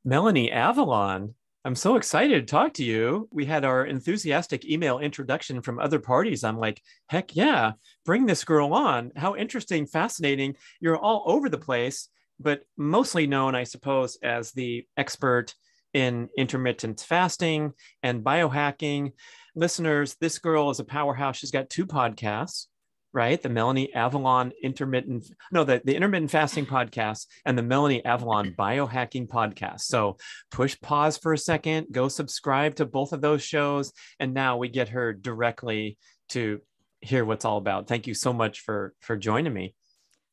Melanie Avalon, I'm so excited to talk to you. We had our enthusiastic email introduction from other parties. I'm like, heck yeah, bring this girl on. How interesting, fascinating. You're all over the place, but mostly known, I suppose, as the expert in intermittent fasting and biohacking. Listeners, this girl is a powerhouse. She's got two podcasts, right? The Melanie Avalon intermittent, no, the intermittent fasting podcast and the Melanie Avalon biohacking podcast. So push pause for a second, go subscribe to both of those shows. And now we get her directly to hear what's all about. Thank you so much for joining me.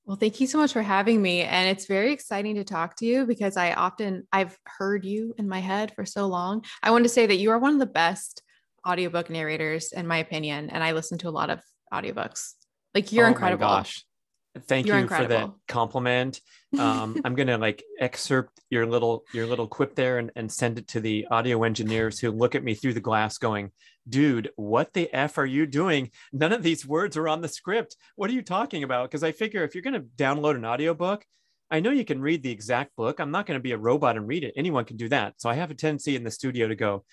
Well, thank you so much for having me. And it's very exciting to talk to you because I've heard you in my head for so long. I want to say that you are one of the best audiobook narrators, in my opinion. And I listen to a lot of audiobooks. Like you're Oh my incredible. gosh. Thank You're you for that incredible. compliment. I'm gonna like excerpt your little quip there and send it to the audio engineers who look at me through the glass going, dude, what the F are you doing? None of these words are on the script. What are you talking about? Because I figure if you're gonna download an audiobook, I know you can read the exact book. I'm not going to be a robot and read it. Anyone can do that. So I have a tendency in the studio to go,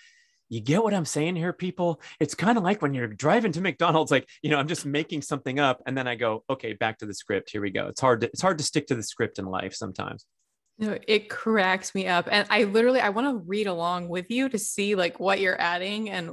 you get what I'm saying here, people? It's kind of like when you're driving to McDonald's, like, I'm just making something up. And then I go, okay, back to the script. Here we go. It's hard to stick to the script in life sometimes. No, it cracks me up. And I want to read along with you to see like what you're adding and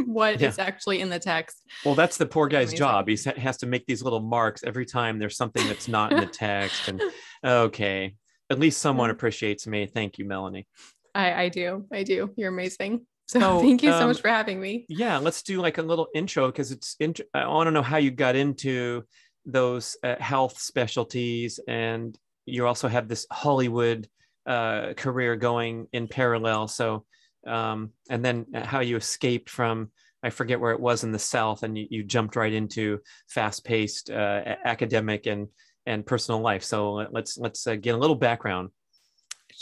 what Yeah. is actually in the text. Well, that's the poor It's guy's job. amazing. He has to make these little marks every time there's something that's not in the text. And okay, at least someone appreciates me. Thank you, Melanie. I do. I do. You're amazing. So So, thank you so much for having me. yeah, let's do like a little intro because I want to know how you got into those health specialties, and you also have this Hollywood career going in parallel. So, and then how you escaped from, I forget where it was in the South, and you jumped right into fast-paced academic and personal life. So let's get a little background.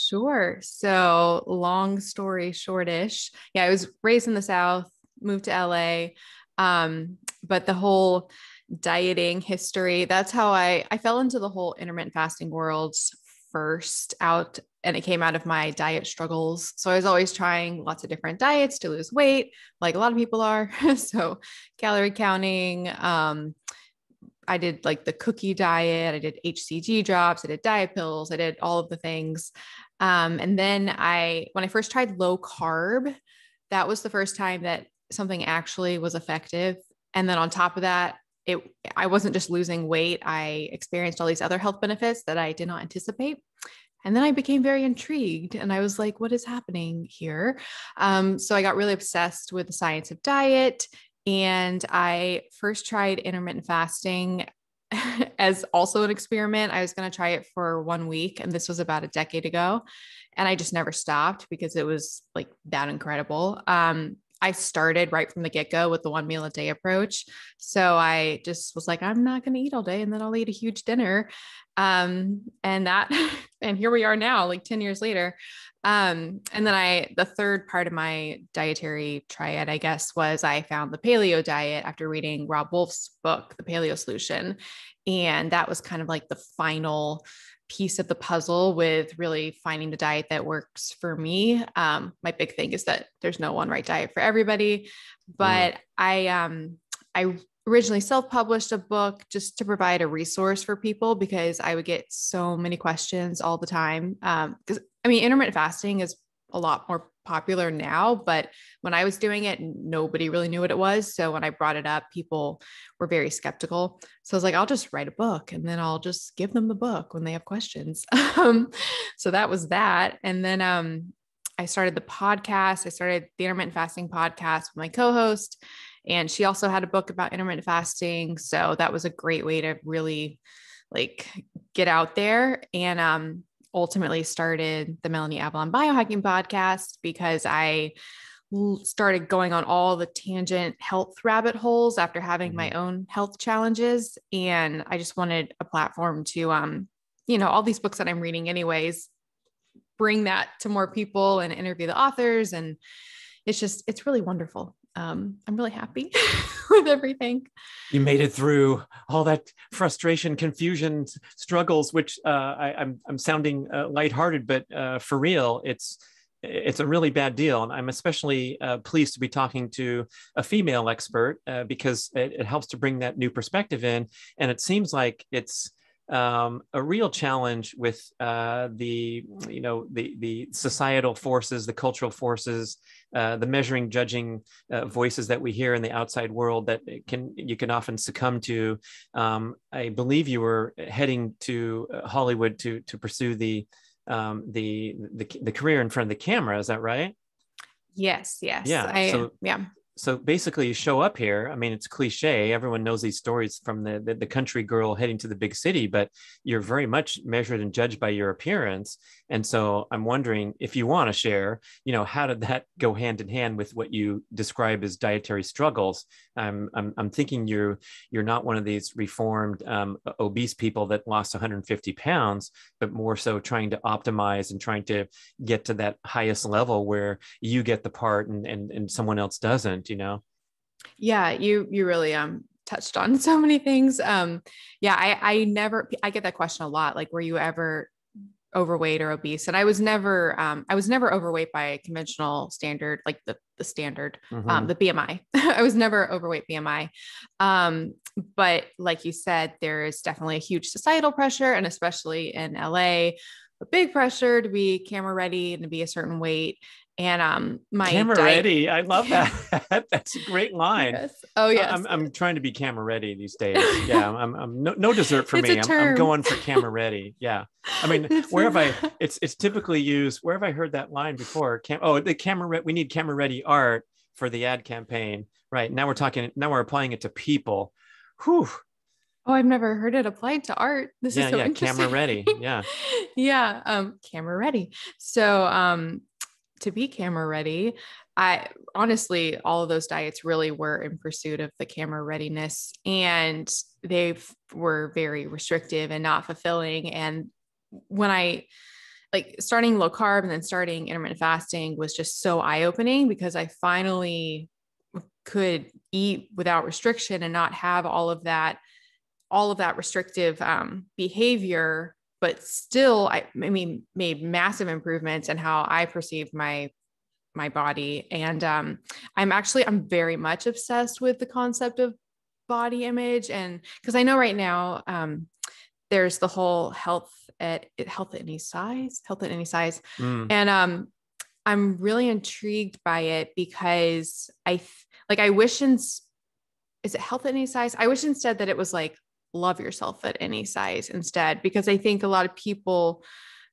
Sure. So long story shortish. Yeah, I was raised in the South, moved to LA. But the whole dieting history, that's how I fell into the whole intermittent fasting world first out. And it came out of my diet struggles. So I was always trying lots of different diets to lose weight, like a lot of people are. So calorie counting, I did like the cookie diet. I did HCG drops. I did diet pills. I did all of the things. And then when I first tried low carb, that was the first time that something actually was effective. And then on top of that, I wasn't just losing weight. I experienced all these other health benefits that I did not anticipate. And then I became very intrigued and I was like, what is happening here? So I got really obsessed with the science of diet. And I first tried intermittent fasting as also an experiment. I was going to try it for 1 week, and this was about a decade ago. And I just never stopped because it was like that incredible. I started right from the get-go with the 1 meal a day approach. So I just was like, I'm not going to eat all day and then I'll eat a huge dinner. And and here we are now, like 10 years later. And then the third part of my dietary triad, I guess, was I found the Paleo Diet after reading Rob Wolf's book, The Paleo Solution. And that was kind of like the final piece of the puzzle with really finding the diet that works for me. My big thing is that there's no one right diet for everybody, but I originally self-published a book just to provide a resource for people because I would get so many questions all the time. Because intermittent fasting is a lot more popular now, but when I was doing it, nobody really knew what it was. So when I brought it up, people were very skeptical. So I was like, I'll just write a book and then I'll just give them the book when they have questions. So that was that. And then I started the podcast. I started the Intermittent Fasting podcast with my co-host, and she also had a book about intermittent fasting. So that was a great way to really like get out there. And ultimately started the Melanie Avalon Biohacking podcast because I started going on all the tangent health rabbit holes after having my own health challenges. And I just wanted a platform to, all these books that I'm reading anyways, bring that to more people and interview the authors. And it's really wonderful. I'm really happy with everything. You made it through all that frustration, confusion, struggles, which I'm sounding lighthearted, but for real, it's a really bad deal. And I'm especially pleased to be talking to a female expert because it helps to bring that new perspective in. And it seems like it's a real challenge with the societal forces, the cultural forces, the measuring, judging voices that we hear in the outside world that you can often succumb to. I believe you were heading to Hollywood to pursue the career in front of the camera. Is that right? Yes. Yeah. Yeah. So basically you show up here. I mean, it's cliche. Everyone knows these stories from the country girl heading to the big city, but you're very much measured and judged by your appearance. And so I'm wondering if you want to share, how did that go hand in hand with what you describe as dietary struggles? I'm thinking you're not one of these reformed obese people that lost 150 pounds, but more so trying to optimize and trying to get to that highest level where you get the part and someone else doesn't. Yeah, you really touched on so many things. Yeah, I get that question a lot. Like, were you ever overweight or obese? And I was never overweight by conventional standard, like the standard, the BMI. I was never overweight BMI. But like you said, there is definitely a huge societal pressure, and especially in LA, a big pressure to be camera ready and to be a certain weight. And my camera diet, ready. I love that. That's a great line. yes. Oh yes. I'm trying to be camera ready these days. Yeah. I'm no dessert for It's me. a I'm term. going for camera ready. Yeah. I mean, it's typically used, where have I heard that line before? We need camera ready art for the ad campaign. Right. Now we're applying it to people. Whew. Oh, I've never heard it applied to art. This is so interesting. Camera ready. Yeah. Yeah. Camera ready. So, to be camera ready, I honestly, all of those diets really were in pursuit of the camera readiness, and they were very restrictive and not fulfilling. And when I starting low carb and then starting intermittent fasting was just so eye-opening, because I finally could eat without restriction and not have all of that restrictive behavior, but still, I mean, made massive improvements in how I perceived my body. And I'm very much obsessed with the concept of body image, and because I know right now there's the whole health at any size, and I'm really intrigued by it, because I wish is it health at any size? I wish instead that it was like love yourself at any size instead, because I think a lot of people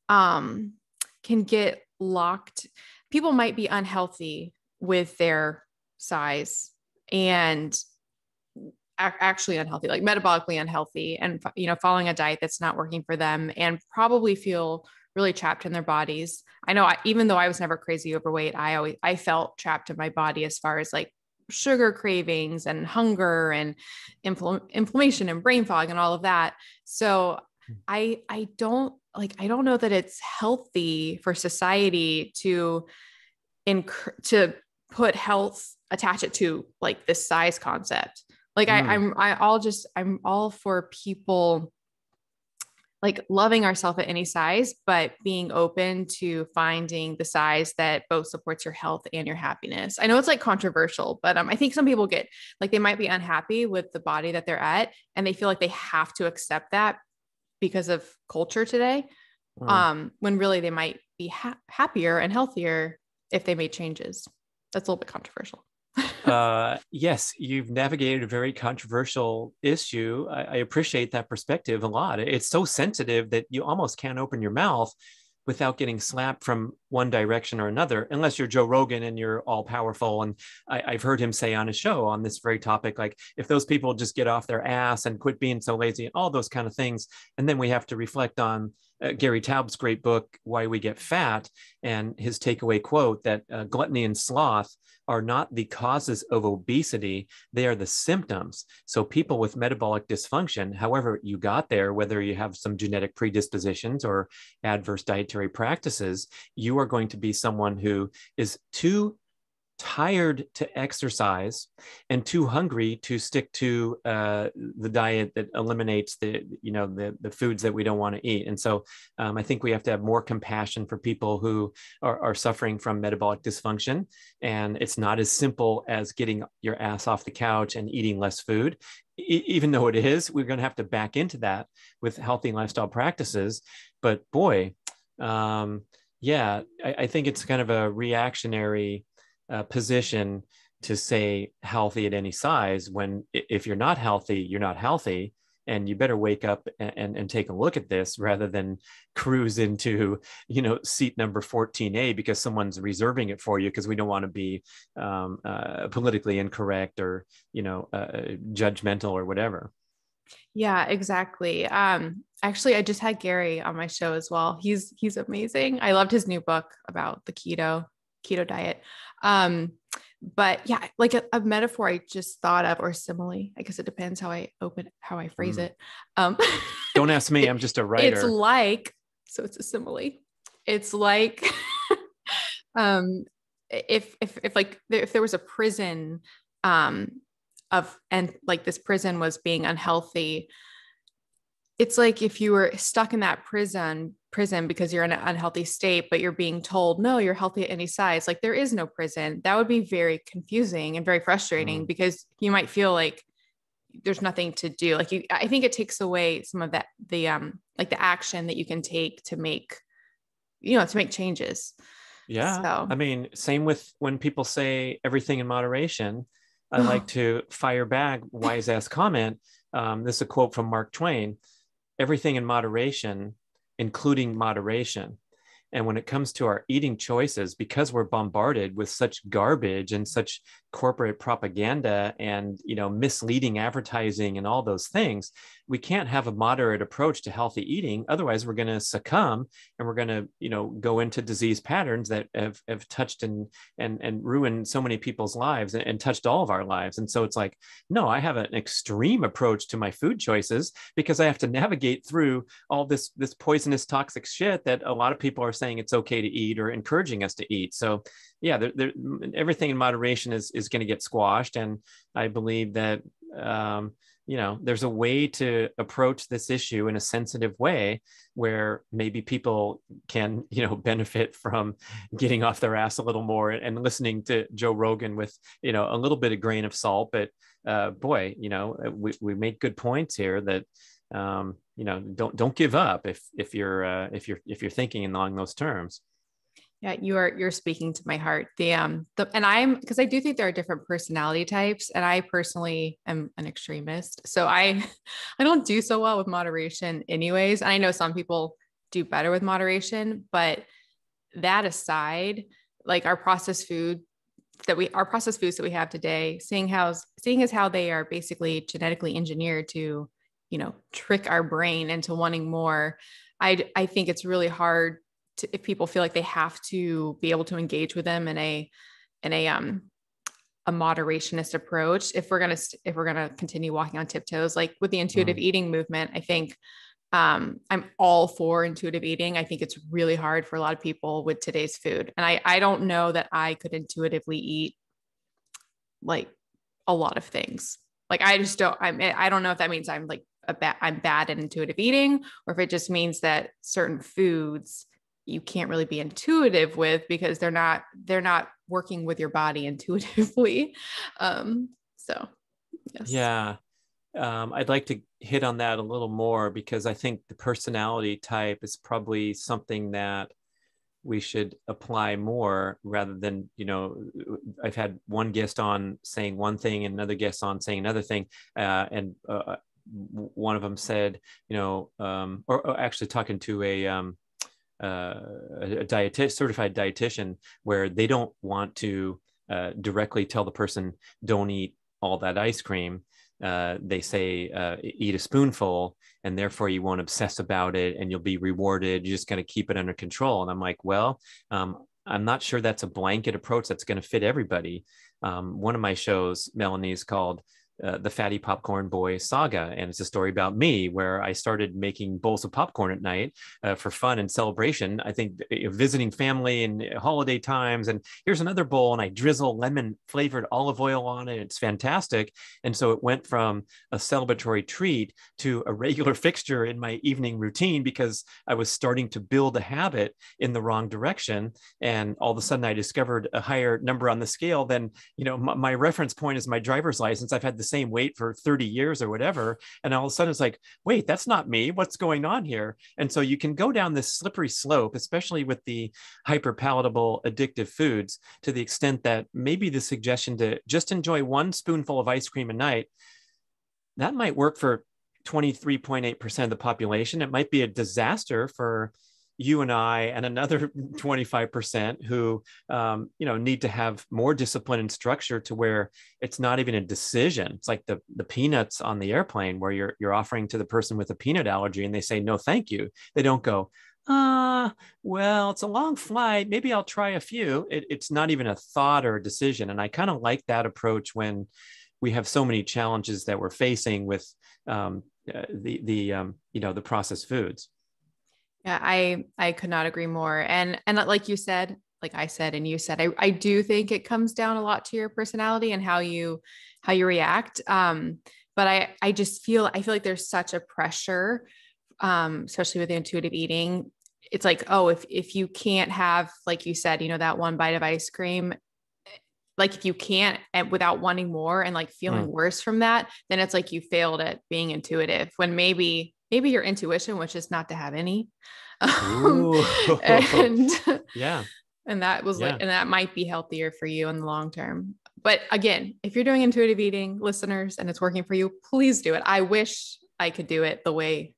can get locked. People might be unhealthy with their size, and actually unhealthy, like metabolically unhealthy, and following a diet that's not working for them, and probably feel really trapped in their bodies. I know even though I was never crazy overweight, I felt trapped in my body as far as like sugar cravings and hunger and inflammation and brain fog and all of that. So I don't know that it's healthy for society to put health, attach it to like this size concept. Like I'm all for people like loving ourselves at any size, but being open to finding the size that both supports your health and your happiness. I know it's like controversial, but I think some people get like, they might be unhappy with the body that they're at, and they feel like they have to accept that because of culture today. When really they might be happier and healthier if they made changes. That's a little bit controversial. Yes, you've navigated a very controversial issue. I appreciate that perspective a lot. It's so sensitive that you almost can't open your mouth without getting slapped from one direction or another, unless you're Joe Rogan and you're all powerful. And I've heard him say on his show on this very topic, like if those people just get off their ass and quit being so lazy, all those kind of things. And then we have to reflect on Gary Taub's great book, Why We Get Fat, and his takeaway quote that gluttony and sloth are not the causes of obesity, they are the symptoms. So people with metabolic dysfunction, however you got there, whether you have some genetic predispositions or adverse dietary practices, you are going to be someone who is too tired to exercise and too hungry to stick to the diet that eliminates the foods that we don't want to eat. And so I think we have to have more compassion for people who are suffering from metabolic dysfunction. And it's not as simple as getting your ass off the couch and eating less food. Even though it is, we're going to have to back into that with healthy lifestyle practices. But boy, yeah, I think it's kind of a reactionary position to say healthy at any size, when if you're not healthy, you're not healthy, and you better wake up and take a look at this rather than cruise into seat number 14A because someone's reserving it for you, because we don't want to be politically incorrect or judgmental or whatever. Yeah, exactly. Actually, I just had Gary on my show as well. He's amazing. I loved his new book about the keto diet. But yeah, like a metaphor I just thought of, or simile, I guess it depends how I phrase it. Don't ask me. I'm just a writer. It's like, so it's a simile. It's like, if there was a prison, and like this prison was being unhealthy, it's like if you were stuck in that prison because you're in an unhealthy state, but you're being told, no, you're healthy at any size. Like there is no prison. That would be very confusing and very frustrating because you might feel like there's nothing to do. I think it takes away some of that, the action that you can take to make changes. Yeah. So. I mean, same with when people say everything in moderation. I like to fire back wise ass comment. This is a quote from Mark Twain: everything in moderation, including moderation. And when it comes to our eating choices, because we're bombarded with such garbage and such corporate propaganda and misleading advertising and all those things, we can't have a moderate approach to healthy eating. Otherwise, we're going to succumb and we're going to go into disease patterns that have touched and ruined so many people's lives and touched all of our lives. And so it's like, no, I have an extreme approach to my food choices because I have to navigate through all this poisonous, toxic shit that a lot of people are saying it's okay to eat or encouraging us to eat. So yeah, everything in moderation is going to get squashed. And I believe that, there's a way to approach this issue in a sensitive way where maybe people can, benefit from getting off their ass a little more and listening to Joe Rogan with, a little bit of grain of salt. But boy, we make good points here that, don't give up if you're thinking along those terms. Yeah, you're speaking to my heart. Because I do think there are different personality types, and I personally am an extremist. So I don't do so well with moderation anyways. And I know some people do better with moderation, but that aside, like our processed foods that we have today, seeing as how they are basically genetically engineered to, trick our brain into wanting more. I think it's really hard if people feel like they have to be able to engage with them in a moderationist approach. If we're going to continue walking on tiptoes, like with the intuitive eating movement, I think, I'm all for intuitive eating. I think it's really hard for a lot of people with today's food. And I don't know that I could intuitively eat like a lot of things. Like, I just don't, I don't know if that means I'm like I'm bad at intuitive eating, or if it just means that certain foods you can't really be intuitive with because they're not working with your body intuitively. So yes. Yeah. I'd like to hit on that a little more because I think the personality type is probably something that we should apply more rather than, I've had one guest on saying one thing and another guest on saying another thing. And one of them said, or actually talking to a certified dietitian, where they don't want to directly tell the person, don't eat all that ice cream. They say, eat a spoonful, and therefore you won't obsess about it and you'll be rewarded. You're just going to keep it under control. And I'm like, well, I'm not sure that's a blanket approach that's going to fit everybody. One of my shows, Melanie, is called the Fatty Popcorn Boy saga. And it's a story about me where I started making bowls of popcorn at night for fun and celebration. I think visiting family and holiday times. And here's another bowl, and I drizzle lemon flavored olive oil on it. It's fantastic. And so it went from a celebratory treat to a regular fixture in my evening routine because I was starting to build a habit in the wrong direction. And all of a sudden I discovered a higher number on the scale than, my reference point is my driver's license. I've had the same weight for 30 years or whatever. And all of a sudden it's like, wait, that's not me. What's going on here? And so you can go down this slippery slope, especially with the hyper palatable addictive foods, to the extent that maybe the suggestion to just enjoy one spoonful of ice cream a night, that might work for 23.8% of the population. It might be a disaster for you and I and another 25% who, need to have more discipline and structure to where it's not even a decision. It's like the peanuts on the airplane where you're offering to the person with a peanut allergy and they say, no, thank you. They don't go, well, it's a long flight. Maybe I'll try a few. It's not even a thought or a decision. And I kind of like that approach when we have so many challenges that we're facing with the processed foods. Yeah, I could not agree more. And like you said, like I said, and you said, I do think it comes down a lot to your personality and how you react. But I feel like there's such a pressure, especially with intuitive eating. It's like, oh, if you can't have, like you said, that one bite of ice cream, like if you can't, and without wanting more and like feeling worse from that, then it's like you failed at being intuitive, when maybe your intuition was just not to have any. And yeah. And that was and that might be healthier for you in the long term. But again, if you're doing intuitive eating, listeners, and it's working for you, please do it. I wish I could do it the way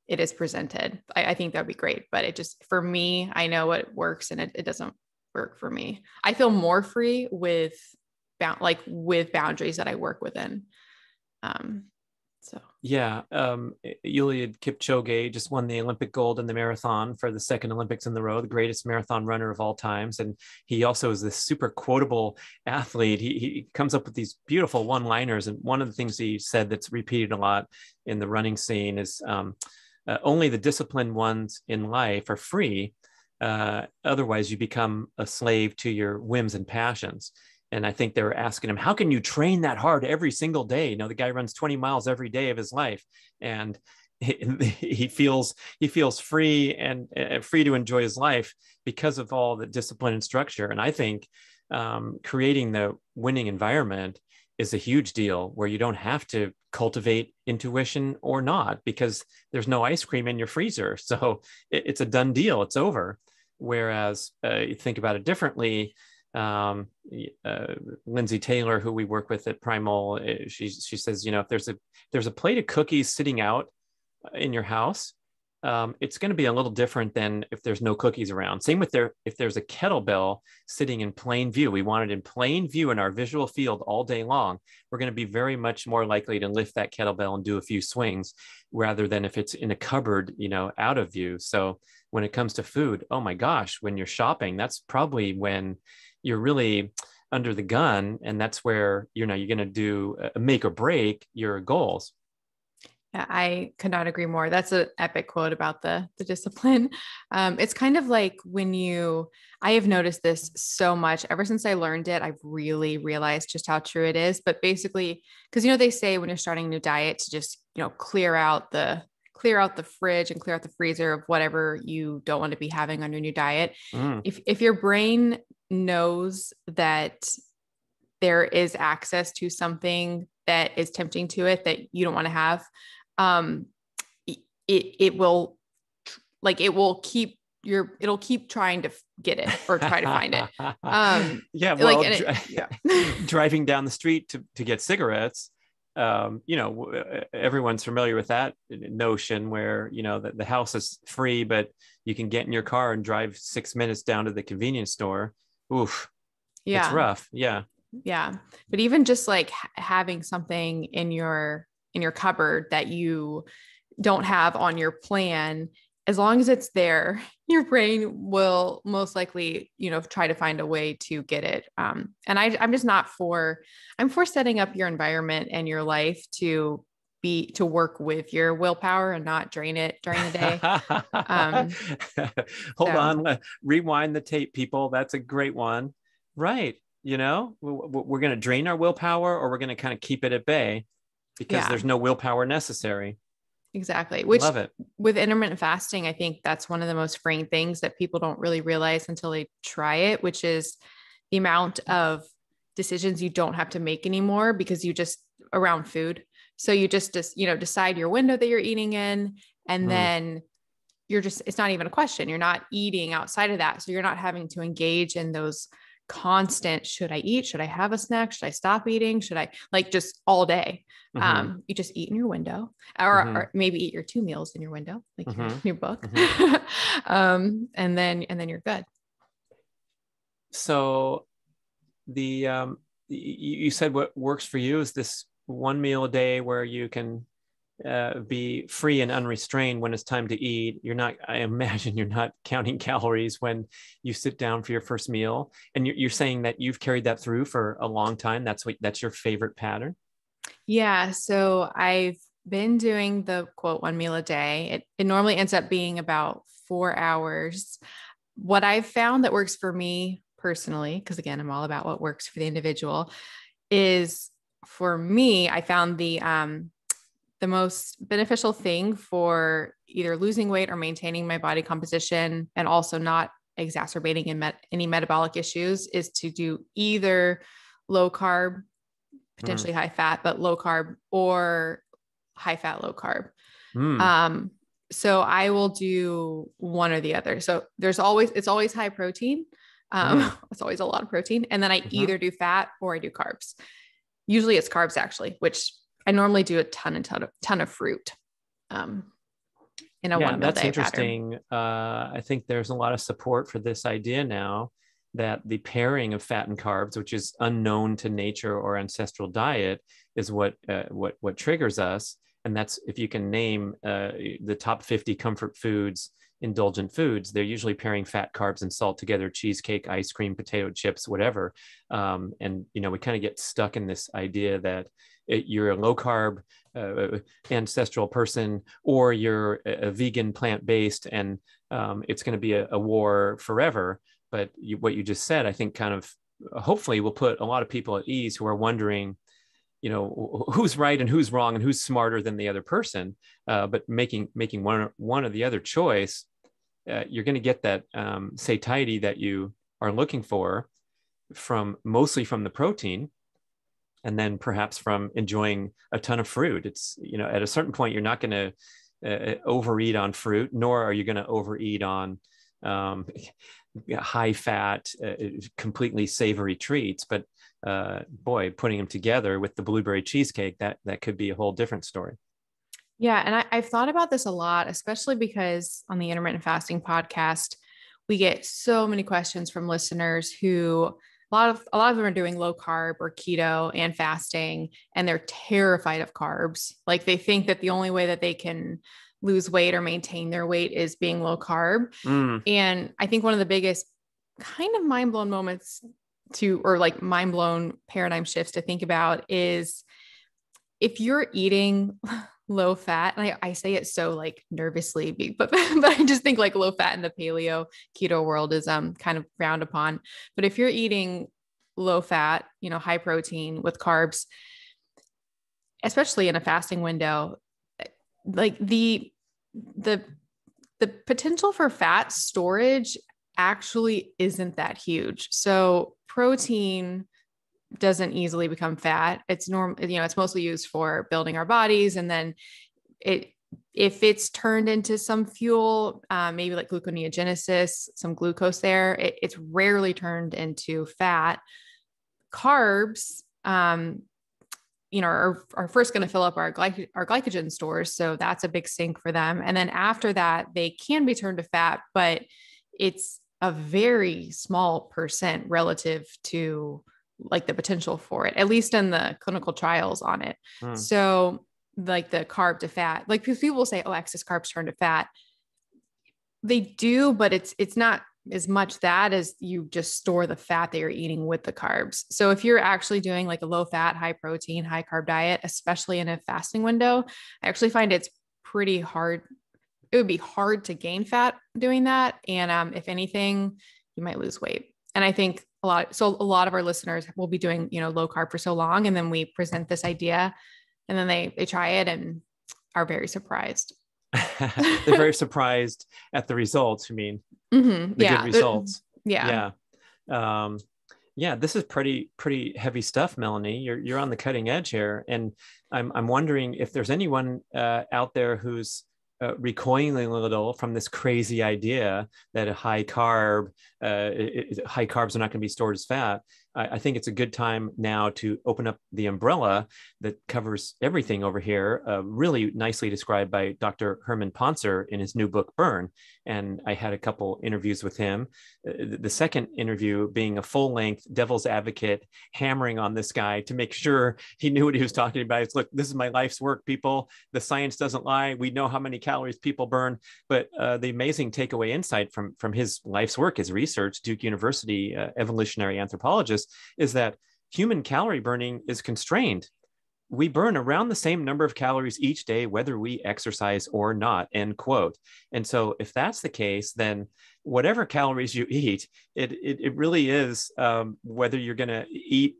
it is presented. I think that'd be great, but it just, for me, I know what works and it doesn't work for me. I feel more free with boundaries that I work within. Eliud Kipchoge just won the Olympic gold in the marathon for the second Olympics in the row, the greatest marathon runner of all times. And he also is this super quotable athlete. He comes up with these beautiful one-liners. And one of the things he said that's repeated a lot in the running scene is only the disciplined ones in life are free. Otherwise, you become a slave to your whims and passions. And I think they were asking him, how can you train that hard every single day? The guy runs 20 miles every day of his life. And he feels free and free to enjoy his life because of all the discipline and structure. And I think creating the winning environment is a huge deal, where you don't have to cultivate intuition or not, because there's no ice cream in your freezer. So it's a done deal. It's over. Whereas you think about it differently. Lindsay Taylor, who we work with at Primal, she says, if there's a plate of cookies sitting out in your house, it's going to be a little different than if there's no cookies around. Same with if there's a kettlebell sitting in plain view, we want it in plain view in our visual field all day long. We're going to be very much more likely to lift that kettlebell and do a few swings, rather than if it's in a cupboard, out of view. So when it comes to food, oh my gosh, when you're shopping, that's probably when you're really under the gun. And that's where, you're going to do a make or break your goals. Yeah, I could not agree more. That's an epic quote about the discipline. It's kind of like I have noticed this so much ever since I learned it. I've really realized just how true it is. But basically, because, they say when you're starting a new diet to just, clear out the fridge and clear out the freezer of whatever you don't want to be having on your new diet. If your brain knows that there is access to something that is tempting to it that you don't want to have, it'll keep trying to get it or try to find it. Driving down the street to get cigarettes, everyone's familiar with that notion where, the house is free, but you can get in your car and drive 6 minutes down to the convenience store. Oof. Yeah. It's rough. Yeah. Yeah. But even just like having something in your cupboard that you don't have on your plan, as long as it's there, your brain will most likely, try to find a way to get it. And I'm just not I'm for setting up your environment and your life to work with your willpower and not drain it during the day. Hold on, rewind the tape, people. That's a great one. Right. We're going to drain our willpower, or we're going to kind of keep it at bay because there's no willpower necessary. Exactly. Which, love it. With intermittent fasting, I think that's one of the most freeing things that people don't really realize until they try it, which is the amount of decisions you don't have to make anymore because you just around food. So you just decide your window that you're eating in, and then it's not even a question. You're not eating outside of that. So you're not having to engage in those constant, should I eat? Should I have a snack? Should I stop eating? Should I just all day? You just eat in your window or maybe eat your 2 meals in your window, like your book. And then you're good. So you said what works for you is this 1 meal a day where you can be free and unrestrained when it's time to eat. I imagine you're not counting calories when you sit down for your first meal. And you're saying that you've carried that through for a long time. That's your favorite pattern? Yeah. So I've been doing the quote 1 meal a day. It normally ends up being about 4 hours. What I've found that works for me personally, because again, I'm all about what works for the individual, is for me, I found the most beneficial thing for either losing weight or maintaining my body composition and also not exacerbating any metabolic issues is to do either low carb, potentially high fat, but low carb, or high fat, low carb. So I will do one or the other. So it's always high protein. It's always a lot of protein. And then I either do fat or I do carbs. Usually it's carbs actually, which I normally do a ton of fruit. In a 1 meal that's day interesting. I think there's a lot of support for this idea now that the pairing of fat and carbs, which is unknown to nature or ancestral diet, is what triggers us. And that's, if you can name the top 50 comfort foods, indulgent foods, they're usually pairing fat, carbs, and salt together: cheesecake, ice cream, potato chips, whatever. And we kind of get stuck in this idea that you're a low carb ancestral person, or you're a vegan plant-based, and it's going to be a war forever. But what you just said, I think, kind of hopefully will put a lot of people at ease who are wondering, who's right and who's wrong and who's smarter than the other person. But making one or the other choice, you're going to get that satiety that you are looking for mostly from the protein, and then perhaps from enjoying a ton of fruit. It's, at a certain point, you're not going to overeat on fruit, nor are you going to overeat on high fat, completely savory treats. But boy, putting them together with the blueberry cheesecake, that could be a whole different story. Yeah. And I've thought about this a lot, especially because on the Intermittent Fasting podcast, we get so many questions from listeners who a lot of them are doing low carb or keto and fasting, and they're terrified of carbs. Like, they think that the only way that they can lose weight or maintain their weight is being low carb. And I think one of the biggest kind of mind blown moments mind blown paradigm shifts to think about is if you're eating low fat, and I say it so like nervously, but I just think like low fat in the paleo keto world is kind of frowned upon. But if you're eating low fat, high protein with carbs, especially in a fasting window, like the potential for fat storage actually isn't that huge. So protein doesn't easily become fat. It's it's mostly used for building our bodies. And then if it's turned into some fuel, maybe like gluconeogenesis, some glucose there, it's rarely turned into fat. Carbs, are first going to fill up our glycogen stores. So that's a big sink for them. And then after that, they can be turned to fat, but it's a very small percent relative to like the potential for it, at least in the clinical trials on it. So like the carb to fat, like people say, oh, excess carbs turn to fat. They do, but it's not as much that as you just store the fat that you're eating with the carbs. So if you're actually doing like a low fat, high protein, high carb diet, especially in a fasting window, I actually find it's pretty hard. It would be hard to gain fat doing that. And if anything, you might lose weight. And I think a lot of our listeners will be doing, low carb for so long. And then we present this idea and then they try it and are very surprised. They're very surprised at the results. I mean, mm-hmm. the good results. Yeah. Yeah. This is pretty heavy stuff, Melanie. You're on the cutting edge here. And I'm wondering if there's anyone out there who's recoiling a little from this crazy idea that a high carbs are not going to be stored as fat. I think it's a good time now to open up the umbrella that covers everything over here, really nicely described by Dr. Herman Poncer in his new book, Burn. And I had a couple interviews with him. The second interview being a full-length devil's advocate, hammering on this guy to make sure he knew what he was talking about. It's, look, this is my life's work, people. The science doesn't lie. We know how many calories people burn. But the amazing takeaway insight from his life's work, his research, Duke University evolutionary anthropologist, is that human calorie burning is constrained. We burn around the same number of calories each day, whether we exercise or not, end quote. And so if that's the case, then whatever calories you eat, it really is whether you're going to eat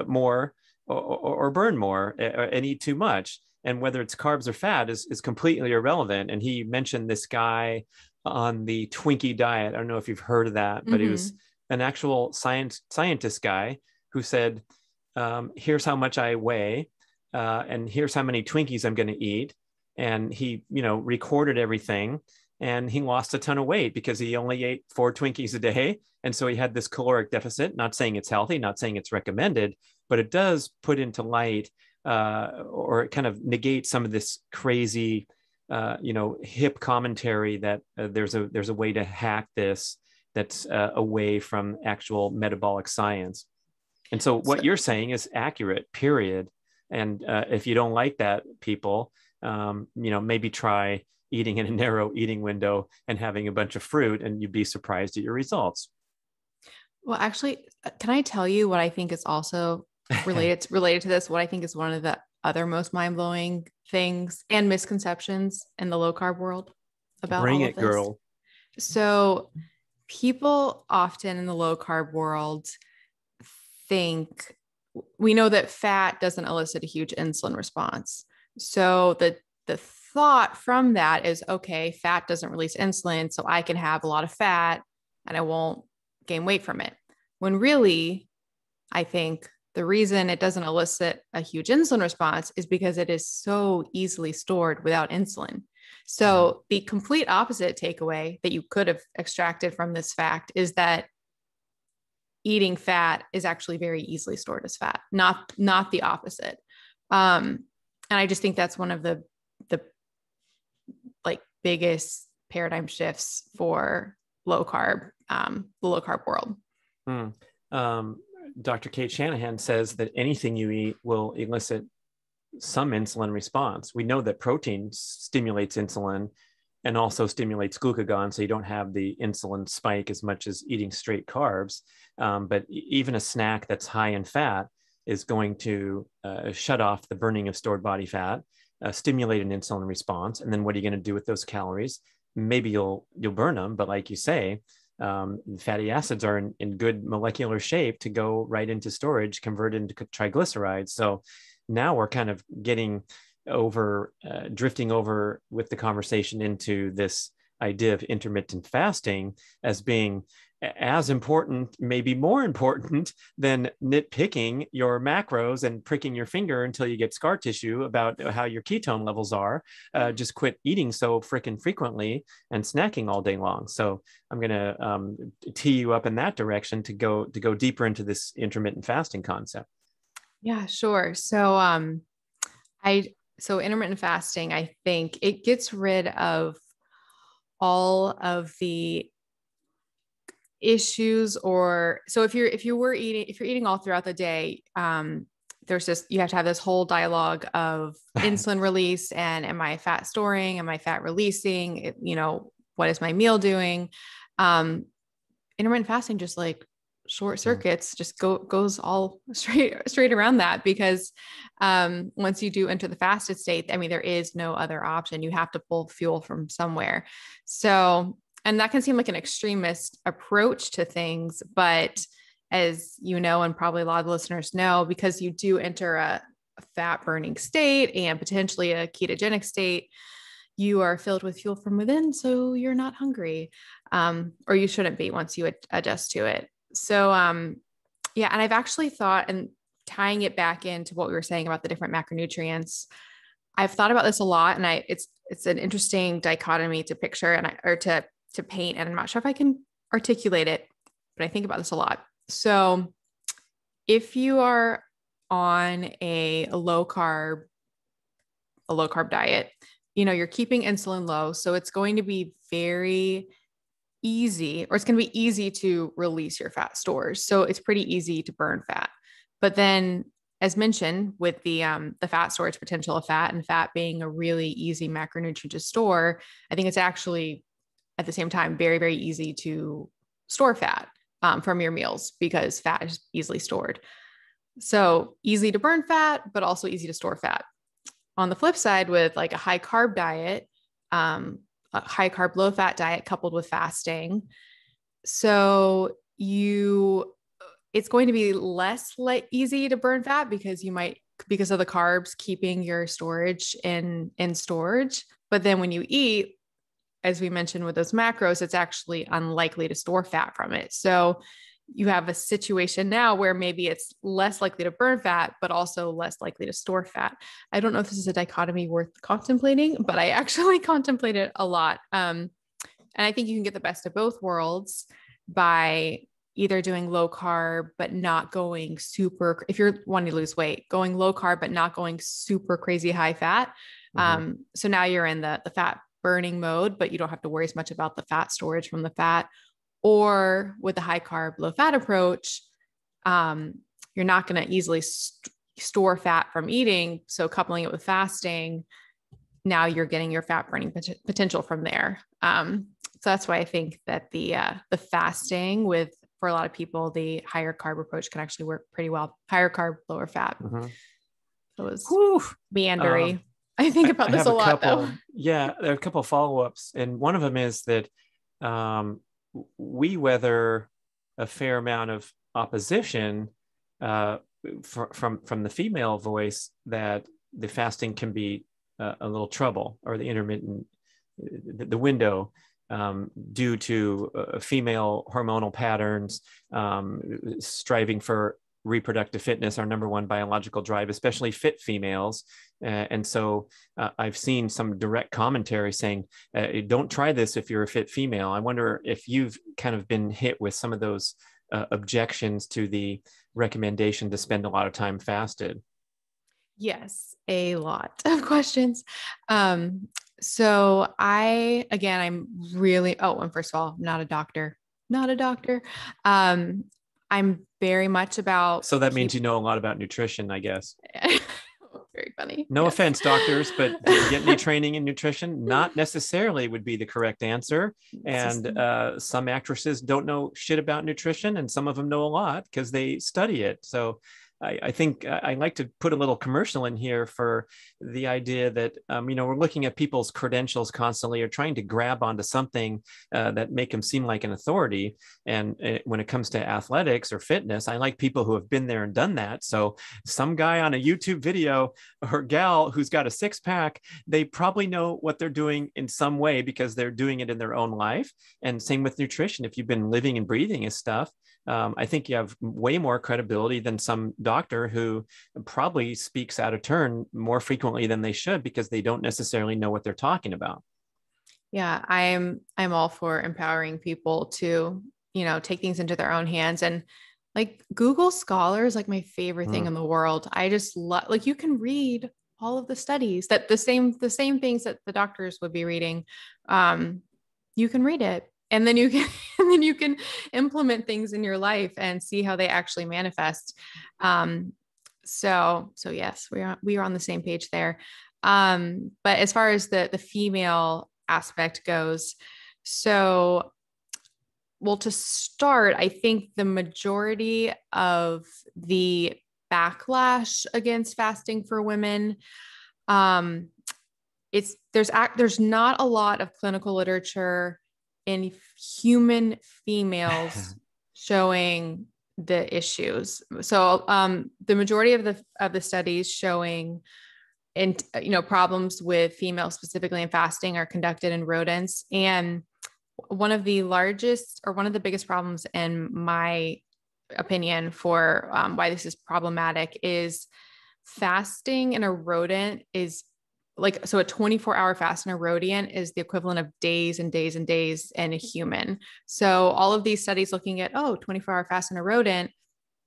more or burn more and eat too much. And whether it's carbs or fat is completely irrelevant. And he mentioned this guy on the Twinkie diet. I don't know if you've heard of that, but he was an actual scientist guy who said, here's how much I weigh, and here's how many Twinkies I'm going to eat. And he, recorded everything, and he lost a ton of weight because he only ate 4 Twinkies a day. And so he had this caloric deficit, not saying it's healthy, not saying it's recommended, but it does put into light or kind of negate some of this crazy, hip commentary that there's a way to hack this that's away from actual metabolic science. And so what you're saying is accurate, period. And if you don't like that, people, maybe try eating in a narrow eating window and having a bunch of fruit, and you'd be surprised at your results. Well, actually, can I tell you what I think is also related to this? What I think is one of the other most mind-blowing things and misconceptions in the low carb world about Bring all it, of this. girl. So people often in the low carb world think, we know that fat doesn't elicit a huge insulin response. So the thought from that is, okay, fat doesn't release insulin, so I can have a lot of fat and I won't gain weight from it. When really, I think the reason it doesn't elicit a huge insulin response is because it is so easily stored without insulin. So the complete opposite takeaway that you could have extracted from this fact is that eating fat is actually very easily stored as fat, not the opposite. And I just think that's one of the like biggest paradigm shifts for low carb, the low carb world. Dr. Kate Shanahan says that anything you eat will elicit some insulin response. We know that protein stimulates insulin and also stimulates glucagon, so you don't have the insulin spike as much as eating straight carbs. But even a snack that's high in fat is going to shut off the burning of stored body fat, stimulate an insulin response. And then what are you going to do with those calories? Maybe you'll burn them, but like you say, fatty acids are in good molecular shape to go right into storage, convert into triglycerides. So now we're kind of getting drifting over with the conversation into this idea of intermittent fasting as being as important, maybe more important than nitpicking your macros and pricking your finger until you get scar tissue about how your ketone levels are. Just quit eating so freaking frequently and snacking all day long. So I'm going to tee you up in that direction to go deeper into this intermittent fasting concept. Yeah, sure. So intermittent fasting, I think it gets rid of all of the issues, so if you're eating all throughout the day, there's you have to have this whole dialogue of insulin release and am I fat storing? Am I fat releasing? what is my meal doing? Intermittent fasting just like short circuits, just goes all straight around that, because once you do enter the fasted state, I mean, there is no other option. You have to pull fuel from somewhere. So, and that can seem like an extremist approach to things, but as you know, and probably a lot of listeners know, because you do enter a fat burning state and potentially a ketogenic state, you are filled with fuel from within. So you're not hungry, or you shouldn't be once you adjust to it. So, yeah. And I've actually thought, and tying it back into what we were saying about the different macronutrients, I've thought about this a lot, and it's an interesting dichotomy to picture or to paint. And I'm not sure if I can articulate it, but I think about this a lot. So if you are on a low carb diet, you're keeping insulin low. So it's going to be very easy, or it's going to be easy to release your fat stores. So it's pretty easy to burn fat. But then, as mentioned, with the fat storage potential of fat, and fat being a really easy macronutrient to store, I think it's actually at the same time very, very easy to store fat from your meals, because fat is easily stored. So easy to burn fat, but also easy to store fat. On the flip side, with like a high carb diet, a high carb, low fat diet coupled with fasting, so it's going to be less easy to burn fat, because because of the carbs keeping your storage in storage. But then when you eat, as we mentioned with those macros, it's actually unlikely to store fat from it. So you have a situation now where maybe it's less likely to burn fat, but also less likely to store fat. I don't know if this is a dichotomy worth contemplating, but I actually contemplate it a lot. And I think you can get the best of both worlds by either doing low carb, but not going super, if you're wanting to lose weight, going low carb, but not going super crazy high fat. So now you're in the fat burning mode, but you don't have to worry as much about the fat storage from the fat. Or with the high carb, low fat approach, you're not going to easily store fat from eating. So coupling it with fasting, now you're getting your fat burning potential from there. So that's why I think that the fasting for a lot of people, the higher carb approach can actually work pretty well. Higher carb, lower fat. So it was meandery. I think about this a lot, though. Yeah, there are a couple of follow-ups. And one of them is that we weather a fair amount of opposition from the female voice, that the fasting can be a little trouble, or the intermittent, the window, due to female hormonal patterns, striving for reproductive fitness, our number one biological drive, especially fit females. And so I've seen some direct commentary saying, don't try this if you're a fit female. I wonder if you've kind of been hit with some of those objections to the recommendation to spend a lot of time fasted. Yes, a lot of questions. So I'm really, and first of all, not a doctor. I'm very much about. So that means you know a lot about nutrition, I guess. Very funny. No offense, doctors, but did you get any training in nutrition? Not necessarily would be the correct answer. And some actresses don't know shit about nutrition, and some of them know a lot because they study it. So I think I like to put a little commercial in here for the idea that, we're looking at people's credentials constantly, or trying to grab onto something that make them seem like an authority. And when it comes to athletics or fitness, I like people who have been there and done that. So some guy on a YouTube video or gal who's got a six pack, they probably know what they're doing in some way because they're doing it in their own life. And same with nutrition. If you've been living and breathing his stuff, I think you have way more credibility than some doctor who probably speaks out of turn more frequently than they should, because they don't necessarily know what they're talking about. Yeah, I'm all for empowering people to, take things into their own hands. And like Google Scholar is like my favorite thing in the world. I just love, like, you can read all of the studies that the same things that the doctors would be reading. You can read it. And then you can implement things in your life and see how they actually manifest. So yes, we are on the same page there. But as far as the female aspect goes, So, well, to start, I think the majority of the backlash against fasting for women, there's not a lot of clinical literature in human females showing the issues. So, the majority of the studies showing problems with females specifically in fasting are conducted in rodents. And one of the biggest problems in my opinion for why this is problematic is fasting in a rodent is so a 24-hour fast in a rodent is the equivalent of days and days and days in a human. So all of these studies looking at, 24-hour fast in a rodent,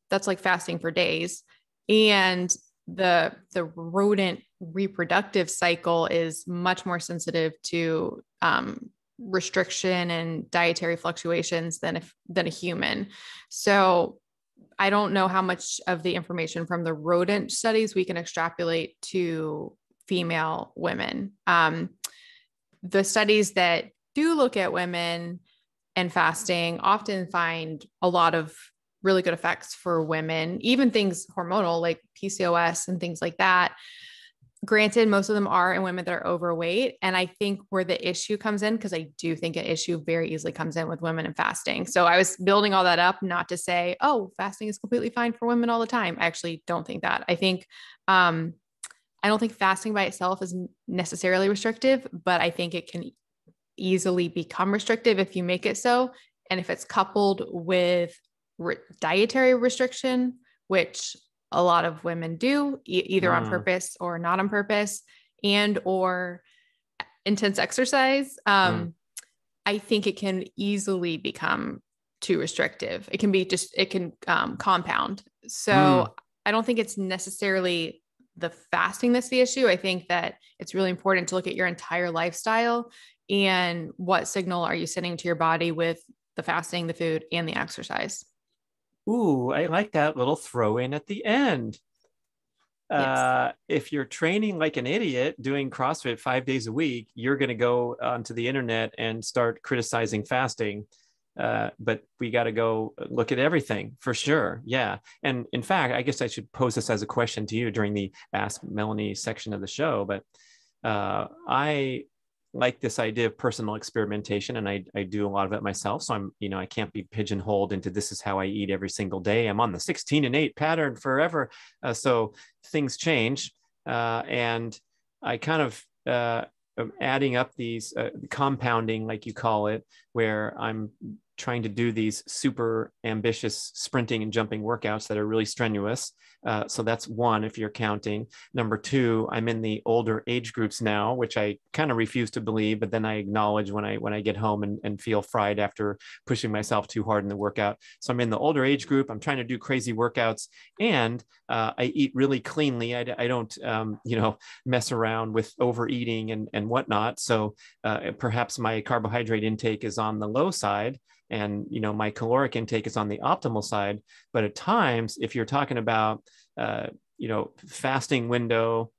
that's like fasting for days. And the rodent reproductive cycle is much more sensitive to restriction and dietary fluctuations than a human. So I don't know how much of the information from the rodent studies we can extrapolate to female women. The studies that do look at women and fasting often find a lot of really good effects for women, even things hormonal like PCOS and things like that. Granted, most of them are in women that are overweight. And I think where the issue comes in, because I do think an issue very easily comes in with women and fasting. So I was building all that up, not to say, fasting is completely fine for women all the time. I actually don't think that. I don't think fasting by itself is necessarily restrictive, but I think it can easily become restrictive if you make it so. And if it's coupled with dietary restriction, which a lot of women do either on purpose or not on purpose, and or intense exercise, I think it can easily become too restrictive. It can compound. So I don't think it's necessarily the fasting that's the issue. I think that it's really important to look at your entire lifestyle and what signal are you sending to your body with the fasting, the food, and the exercise. Ooh, I like that little throw in at the end. Yes. If you're training like an idiot doing CrossFit 5 days a week, you're going to go onto the internet and start criticizing fasting. But we got to go look at everything for sure. Yeah. And in fact, I guess I should pose this as a question to you during the Ask Melanie section of the show. But I like this idea of personal experimentation, and I do a lot of it myself. So I can't be pigeonholed into this is how I eat every single day. I'm on the 16-8 pattern forever. So things change. And I kind of adding up these compounding, like you call it, where I'm trying to do these super ambitious sprinting and jumping workouts that are really strenuous. So that's one, if you're counting. Number two, I'm in the older age groups now, which I kind of refuse to believe, but then I acknowledge when I get home and feel fried after pushing myself too hard in the workout. So I'm in the older age group. I'm trying to do crazy workouts, and I eat really cleanly. I don't, mess around with overeating and whatnot. So perhaps my carbohydrate intake is on the low side, and my caloric intake is on the optimal side. But at times, if you're talking about fasting window,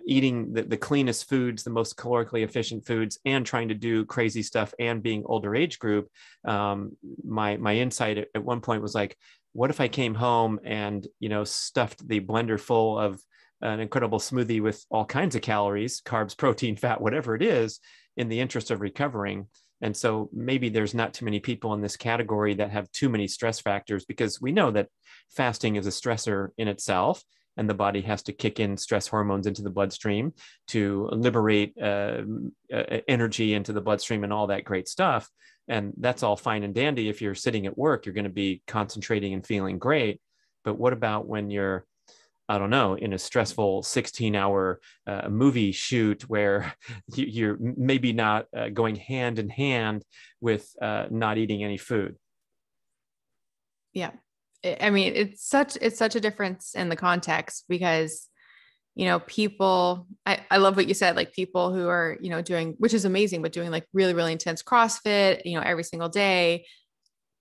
eating the cleanest foods, the most calorically efficient foods, and trying to do crazy stuff and being older age group, my insight at one point was like, what if I came home and stuffed the blender full of an incredible smoothie with all kinds of calories, carbs, protein, fat, whatever it is, in the interest of recovering? And so maybe there's not too many people in this category that have too many stress factors, because we know that fasting is a stressor in itself, and the body has to kick in stress hormones into the bloodstream to liberate energy into the bloodstream and all that great stuff. And that's all fine and dandy. If you're sitting at work, you're going to be concentrating and feeling great. But what about when you're, I don't know, in a stressful 16-hour movie shoot where you're maybe not going hand in hand with not eating any food? Yeah. I mean, it's such a difference in the context, because, people, I love what you said, like people who are, doing, which is amazing, but doing like really, really intense CrossFit, every single day.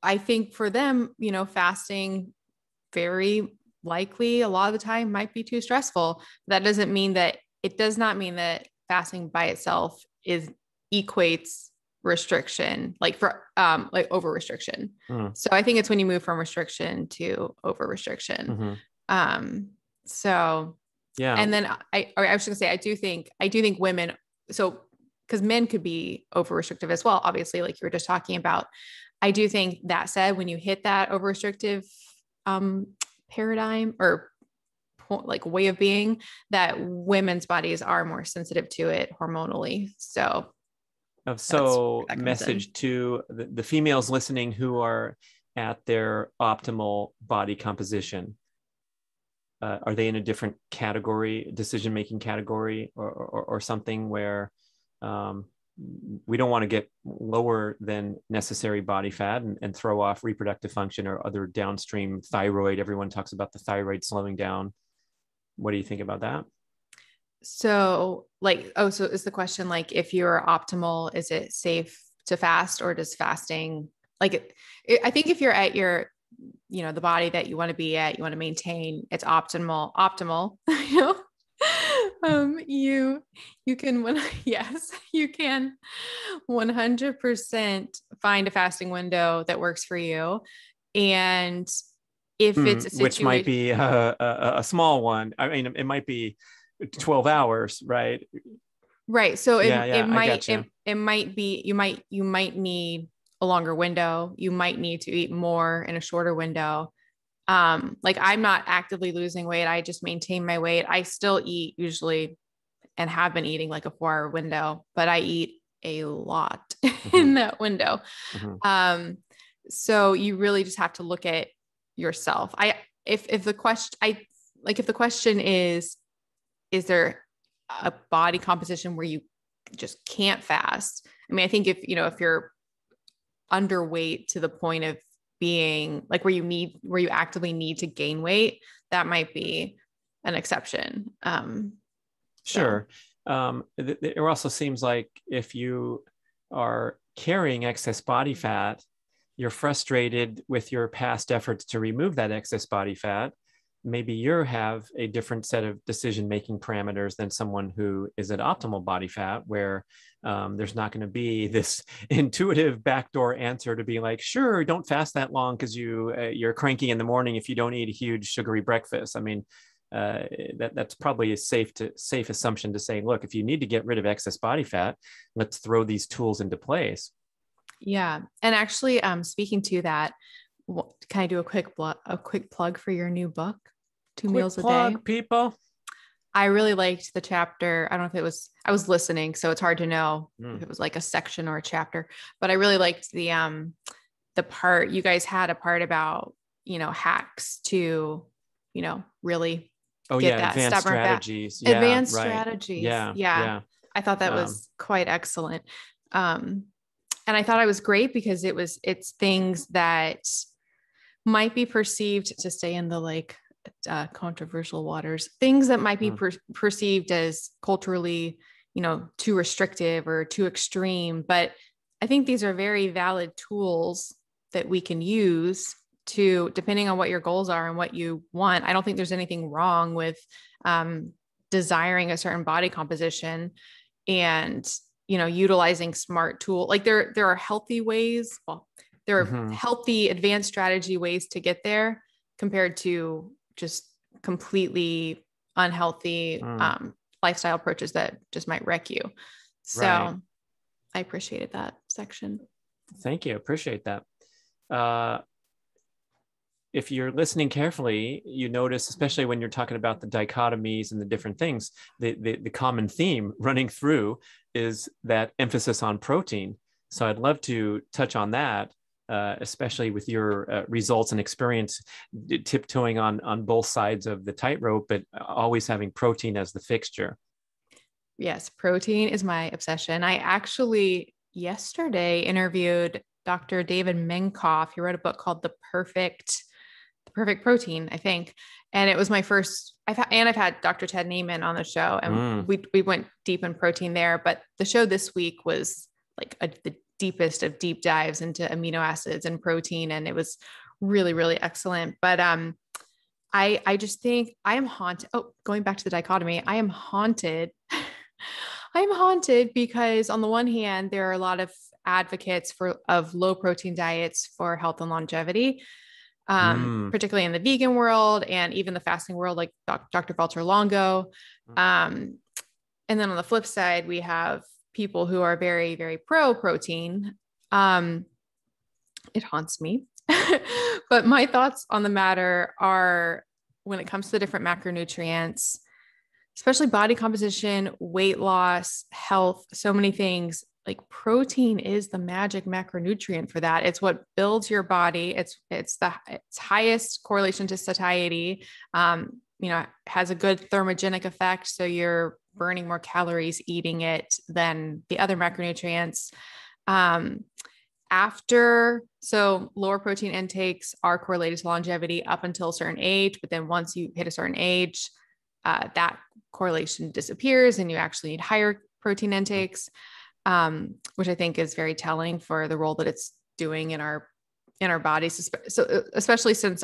I think for them, fasting very likely a lot of the time might be too stressful. It does not mean that fasting by itself equates restriction, like like over restriction. Mm. So I think it's when you move from restriction to over restriction. Mm-hmm. So, Yeah. and then I was going to say, I do think women, so, cause men could be over restrictive as well. Obviously, like you were just talking about. I do think that said, when you hit that over restrictive, paradigm or like way of being, that women's bodies are more sensitive to it hormonally. So message to the females listening who are at their optimal body composition. Are they in a different category, decision-making category, or something where we don't want to get lower than necessary body fat and throw off reproductive function or other downstream thyroid? Everyone talks about the thyroid slowing down. What do you think about that? So like, so is the question, like, if you're optimal, is it safe to fast, or does fasting, like, I think if you're at your, the body that you want to be at, you want to maintain, it's optimal, you can, yes, you can 100% find a fasting window that works for you. And if it's a situation, which might be a small one. I mean, it might be 12 hours, right? Right. So it might be, you might need a longer window. You might need to eat more in a shorter window. Like, I'm not actively losing weight. I just maintain my weight. I still eat usually, and have been eating like a 4-hour window, but I eat a lot in that window. So you really just have to look at yourself. If the question is there a body composition where you just can't fast? I mean, I think if you're underweight to the point of being like where you actively need to gain weight, that might be an exception. Sure. It also seems like if you are carrying excess body fat, you're frustrated with your past efforts to remove that excess body fat. Maybe you have a different set of decision-making parameters than someone who is at optimal body fat, where there's not going to be this intuitive backdoor answer to be like, sure, don't fast that long because you're cranky in the morning if you don't eat a huge sugary breakfast. I mean, that's probably a safe assumption to say, look, if you need to get rid of excess body fat, let's throw these tools into place. Yeah. And actually, speaking to that, can I do a quick plug for your new book, Two Meals a Day? People. I really liked the chapter. I don't know if I was listening, so it's hard to know if it was like a section or a chapter, but I really liked the part, you guys had a part about, hacks to, really get that advanced strategies. Yeah, advanced right. strategies. Yeah. I thought that was quite excellent. And I thought it was great because it's things that might be perceived, to stay in the like controversial waters, things that might be perceived as culturally, too restrictive or too extreme. But I think these are very valid tools that we can use to, depending on what your goals are and what you want. I don't think there's anything wrong with desiring a certain body composition and, utilizing smart tool. Like there are healthy ways. Well, there are healthy advanced strategy ways to get there compared to just completely unhealthy lifestyle approaches that just might wreck you. So I appreciated that section. Thank you. Appreciate that. If you're listening carefully, you notice, especially when you're talking about the dichotomies and the different things, the common theme running through is that emphasis on protein. So I'd love to touch on that, especially with your results and experience tiptoeing on both sides of the tightrope, but always having protein as the fixture. Yes, protein is my obsession. I actually yesterday interviewed Dr. David Minkoff. He wrote a book called The Perfect Protein, I think. And it was my first, I've had Dr. Ted Naiman on the show, and we went deep in protein there, but the show this week was like the deepest of deep dives into amino acids and protein. And it was really, really excellent. But, I just think I am haunted. Oh, going back to the dichotomy, I am haunted. I'm haunted because on the one hand, there are a lot of advocates of low protein diets for health and longevity, Mm. particularly in the vegan world and even the fasting world, like Dr. Valter Longo. And then on the flip side, we have people who are very, very pro protein. It haunts me. But my thoughts on the matter are, when it comes to the different macronutrients, especially body composition, weight loss, health, so many things, like protein is the magic macronutrient for that. It's what builds your body. It's highest correlation to satiety. Has a good thermogenic effect. So you're burning more calories eating it than the other macronutrients. So lower protein intakes are correlated to longevity up until a certain age, but then once you hit a certain age, that correlation disappears and you actually need higher protein intakes, which I think is very telling for the role that it's doing in our bodies. So especially since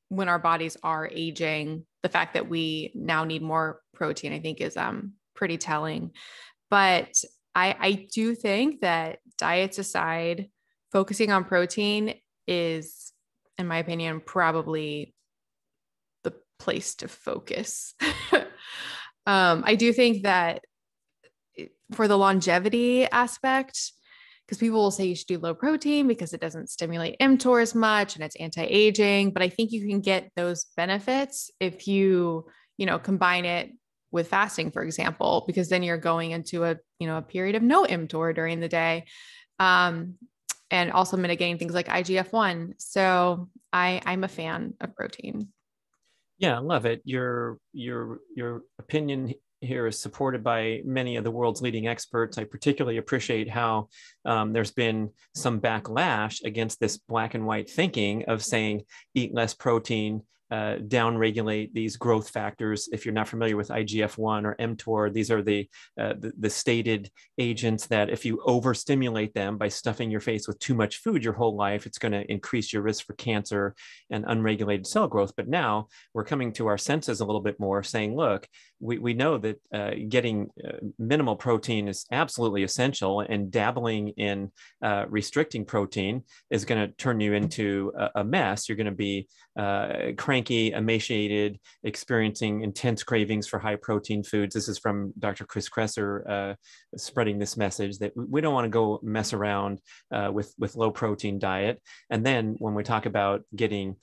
when our bodies are aging, the fact that we now need more protein, I think is pretty telling. But I do think that, diets aside, focusing on protein is, in my opinion, probably the place to focus. I do think that for the longevity aspect, because people will say you should do low protein because it doesn't stimulate mTOR as much and it's anti-aging, but I think you can get those benefits if you combine it with fasting, for example, because then you're going into a period of no mTOR during the day. And also mitigating things like IGF-1. So I'm a fan of protein. Yeah, I love it. Your opinion here is supported by many of the world's leading experts. I particularly appreciate how there's been some backlash against this black and white thinking of saying eat less protein, downregulate these growth factors. If you're not familiar with IGF-1 or mTOR, these are the stated agents that if you overstimulate them by stuffing your face with too much food your whole life, it's going to increase your risk for cancer and unregulated cell growth. But now we're coming to our senses a little bit more, saying, look, we know that getting minimal protein is absolutely essential, and dabbling in restricting protein is going to turn you into a mess. You're going to be cranky, emaciated, experiencing intense cravings for high protein foods. This is from Dr. Chris Kresser spreading this message that we don't want to go mess around with low protein diet. And then when we talk about getting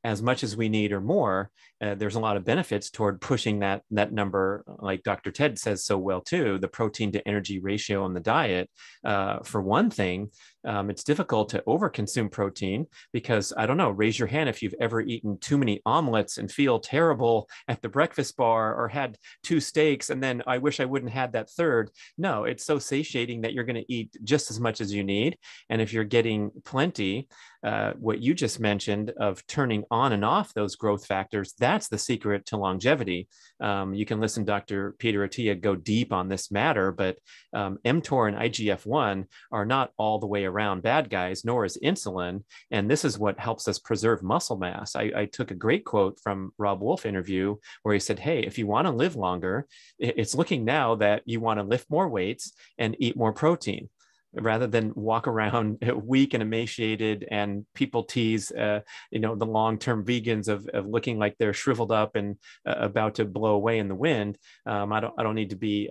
as much as we need or more, there's a lot of benefits toward pushing that number, like Dr. Ted says so well too, the protein to energy ratio on the diet. For one thing, it's difficult to overconsume protein because, I don't know, raise your hand if you've ever eaten too many omelets and feel terrible at the breakfast bar, or had 2 steaks and then I wish I wouldn't had that third. No, it's so satiating that you're going to eat just as much as you need. And if you're getting plenty, what you just mentioned of turning on and off those growth factors, that's the secret to longevity. You can listen to Dr. Peter Attia go deep on this matter, but mTOR and IGF-1 are not all the way around bad guys, nor is insulin. And this is what helps us preserve muscle mass. I took a great quote from Rob Wolf interview where he said, hey, if you want to live longer, it's looking now that you want to lift more weights and eat more protein, rather than walk around weak and emaciated. And people tease, the long-term vegans of looking like they're shriveled up and about to blow away in the wind. I don't need to be,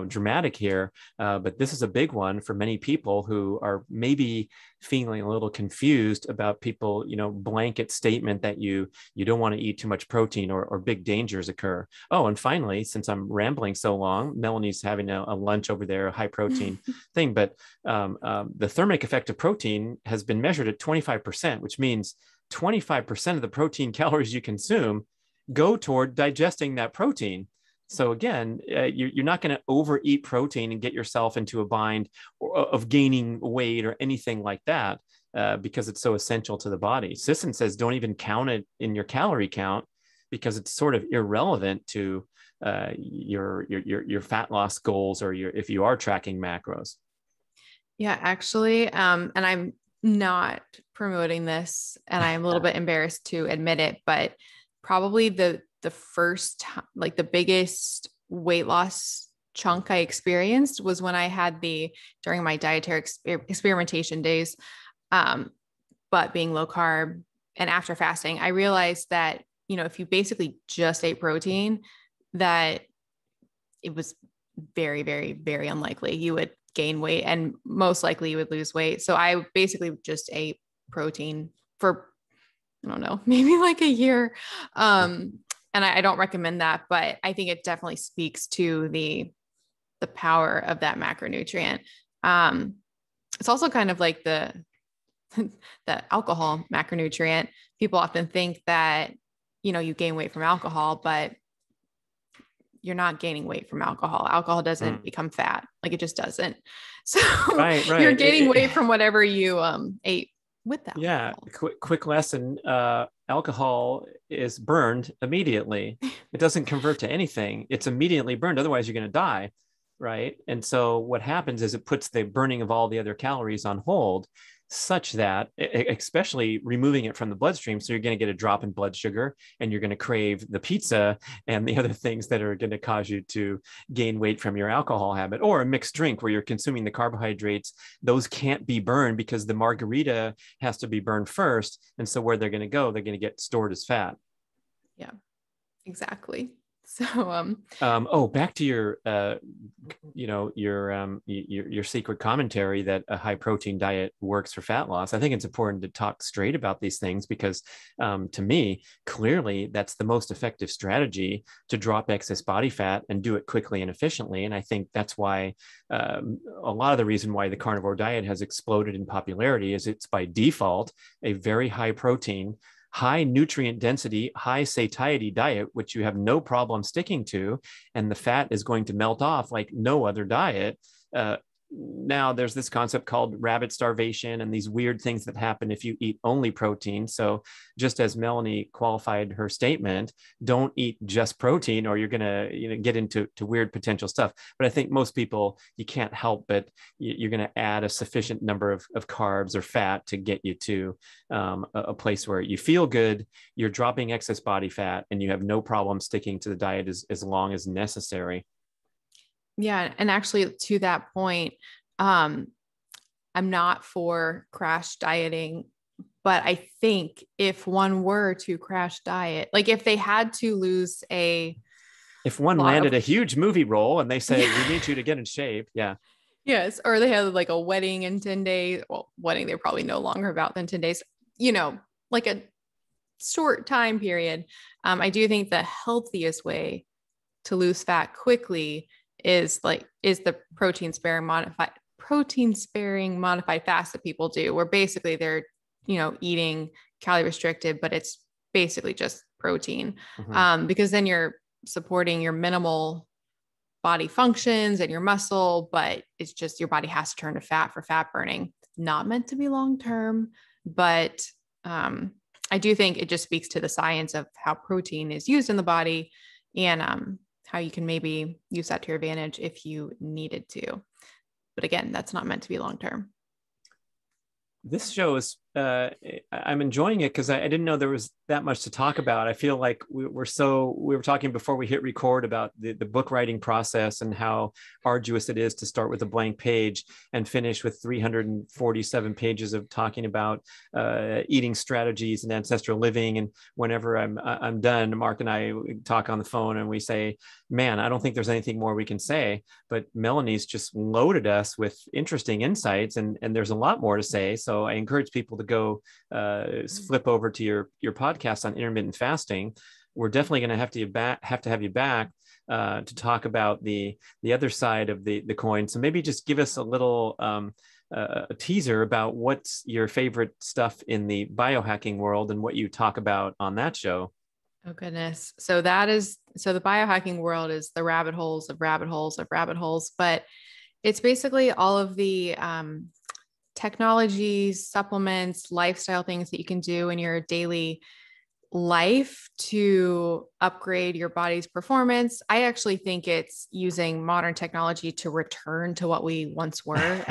dramatic here, but this is a big one for many people who are maybe feeling a little confused about people, blanket statement that you don't want to eat too much protein or big dangers occur. Oh, and finally, since I'm rambling so long, Melanie's having a lunch over there, a high protein thing, but the thermic effect of protein has been measured at 25%, which means 25% of the protein calories you consume go toward digesting that protein. So again, you're not going to overeat protein and get yourself into a bind of gaining weight or anything like that, because it's so essential to the body. Sisson says don't even count it in your calorie count because it's sort of irrelevant to your fat loss goals, or if you are tracking macros. Yeah, actually, and I'm not promoting this, and I'm a little bit embarrassed to admit it, but probably the first, like the biggest weight loss chunk I experienced was when I had during my dietary experimentation days, but being low carb and after fasting, I realized that, if you basically just ate protein, that it was very, very, very unlikely you would gain weight, and most likely you would lose weight. So I basically just ate protein for, I don't know, maybe like a year. And I don't recommend that, but I think it definitely speaks to the power of that macronutrient. It's also kind of like the alcohol macronutrient. People often think that, you gain weight from alcohol, but you're not gaining weight from alcohol. Alcohol doesn't become fat. Like, it just doesn't. So right. You're gaining weight from whatever you ate with that. Yeah. Quick lesson. Alcohol is burned immediately. It doesn't convert to anything. It's immediately burned. Otherwise you're going to die. Right. And so what happens is it puts the burning of all the other calories on hold, such that, especially removing it from the bloodstream. So you're going to get a drop in blood sugar, and you're going to crave the pizza and the other things that are going to cause you to gain weight from your alcohol habit, or a mixed drink where you're consuming the carbohydrates. Those can't be burned because the margarita has to be burned first. And so where they're going to go, they're going to get stored as fat. Yeah, exactly. So, back to your, your secret commentary that a high protein diet works for fat loss. I think it's important to talk straight about these things because, to me, clearly that's the most effective strategy to drop excess body fat and do it quickly and efficiently. And I think that's why a lot of the reason why the carnivore diet has exploded in popularity is it's by default a very high protein, high nutrient density, high satiety diet, which you have no problem sticking to, and the fat is going to melt off like no other diet. Now there's this concept called rabbit starvation and these weird things that happen if you eat only protein. So just as Melanie qualified her statement, don't eat just protein or you're going to get into weird potential stuff. But I think most people, you can't help but you're going to add a sufficient number of carbs or fat to get you to a place where you feel good, you're dropping excess body fat, and you have no problem sticking to the diet as long as necessary. Yeah. And actually, to that point, I'm not for crash dieting, but I think if one were to crash diet, like if they had to lose if one landed a huge movie role and they say, we need you to get in shape. Yeah. Yes. Or they had like a wedding in 10 days. Well, wedding, they're probably no longer about than 10 days, like a short time period. I do think the healthiest way to lose fat quickly is the protein sparing modified fast that people do, where basically they're, eating calorie restricted, but it's basically just protein. Because then you're supporting your minimal body functions and your muscle, but it's just your body has to turn to fat for fat burning. Not meant to be long-term, but I do think it just speaks to the science of how protein is used in the body, and how you can maybe use that to your advantage if you needed to. But again, that's not meant to be long-term. This show is, I'm enjoying it because I didn't know there was that much to talk about. I feel like we were talking before we hit record about the book writing process and how arduous it is to start with a blank page and finish with 347 pages of talking about eating strategies and ancestral living. And whenever I'm done, Mark and I talk on the phone and we say, man, I don't think there's anything more we can say, but Melanie's just loaded us with interesting insights, and there's a lot more to say. So I encourage people to go flip over to your podcast on intermittent fasting. We're definitely going to have to have you back to talk about the other side of the coin. So maybe just give us a little a teaser about what's your favorite stuff in the biohacking world and what you talk about on that show. Oh goodness. So the biohacking world is the rabbit holes of rabbit holes of rabbit holes, but it's basically all of the technologies, supplements, lifestyle things that you can do in your daily life to upgrade your body's performance. I actually think it's using modern technology to return to what we once were